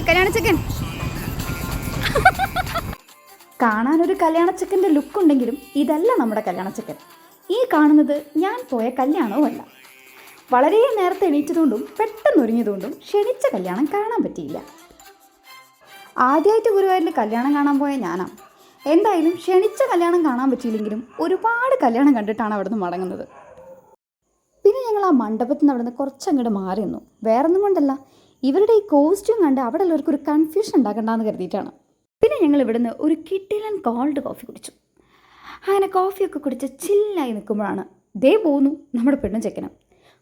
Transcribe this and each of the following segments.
കല്യാണച്ചക്കൻ കാണാനൊരു കല്യാണച്ചക്കൻ്റെ ലുക്ക് ഉണ്ടെങ്കിലും ഇതല്ല നമ്മുടെ കല്യാണച്ചക്കൻ. ഈ കാണുന്നത് ഞാൻ പോയ കല്യാണവും അല്ല. വളരെ നേരത്തെ എണീറ്റതുകൊണ്ടും പെട്ടെന്ന് ഒരുങ്ങിയതുകൊണ്ടും ക്ഷണിച്ച കല്യാണം കാണാൻ പറ്റിയില്ല. ആദ്യമായിട്ട് ഗുരുവായൂരിൽ കല്യാണം കാണാൻ പോയ ഞാനാണ്. എന്തായാലും ക്ഷണിച്ച കല്യാണം കാണാൻ പറ്റിയില്ലെങ്കിലും ഒരുപാട് കല്യാണം കണ്ടിട്ടാണ് അവിടെ നിന്ന് മടങ്ങുന്നത്. പിന്നെ ഞങ്ങൾ ആ മണ്ഡപത്തിൽ നിന്ന് അവിടെ നിന്ന് കുറച്ചങ്ങോട്ട് മാറി നിന്നു. വേറൊന്നും കൊണ്ടല്ല, ഇവരുടെ ഈ കോസ്റ്റ്യൂം കണ്ട് അവിടെ ഉള്ളവർക്ക് ഒരു കൺഫ്യൂഷൻ ഉണ്ടാക്കണ്ടെന്ന് കരുതിയിട്ടാണ്. പിന്നെ ഞങ്ങൾ ഇവിടുന്ന് ഒരു കിട്ടിലൻ കോൾഡ് കോഫി കുടിച്ചു. അങ്ങനെ കോഫിയൊക്കെ കുടിച്ച് ചില്ലായി നിൽക്കുമ്പോഴാണ് ദേ പോന്നു നമ്മുടെ പെണ്ണും ചെക്കനും.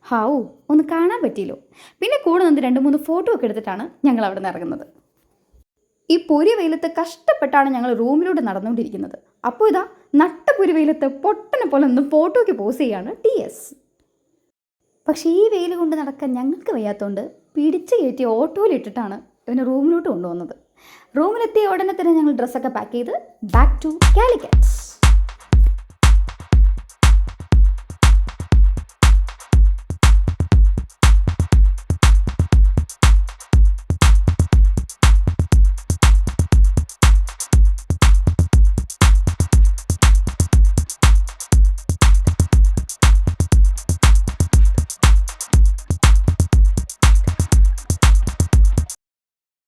ഹാവൂ, ഒന്ന് കാണാൻ പറ്റിയല്ലോ. പിന്നെ കൂടെ നിന്ന് 2-3 ഫോട്ടോ ഒക്കെ എടുത്തിട്ടാണ് ഞങ്ങൾ അവിടെ നിന്ന് ഇറങ്ങുന്നത്. ഈ പൊരി വെയിലത്ത് കഷ്ടപ്പെട്ടാണ് ഞങ്ങൾ റൂമിലൂടെ നടന്നുകൊണ്ടിരിക്കുന്നത്. അപ്പോൾ ഇതാ നട്ടപ്പൊരി വെയിലത്ത് പൊട്ടനെ പോലെ ഒന്ന് ഫോട്ടോയ്ക്ക് പോസ് ചെയ്യാണ് TS. പക്ഷേ ഈ വെയിൽ കൊണ്ട് നടക്കാൻ ഞങ്ങൾക്ക് വയ്യാത്തതുകൊണ്ട് പിടിച്ച് കയറ്റി ഓട്ടോയിലിട്ടിട്ടാണ് ഇവനെ റൂമിലോട്ട് കൊണ്ടുവന്നത്. റൂമിലെത്തിയ ഉടനെ തന്നെ ഞങ്ങൾ ഡ്രസ്സൊക്കെ പാക്ക് ചെയ്ത് ബാക്ക് ടു കാലിക്കറ്റ്.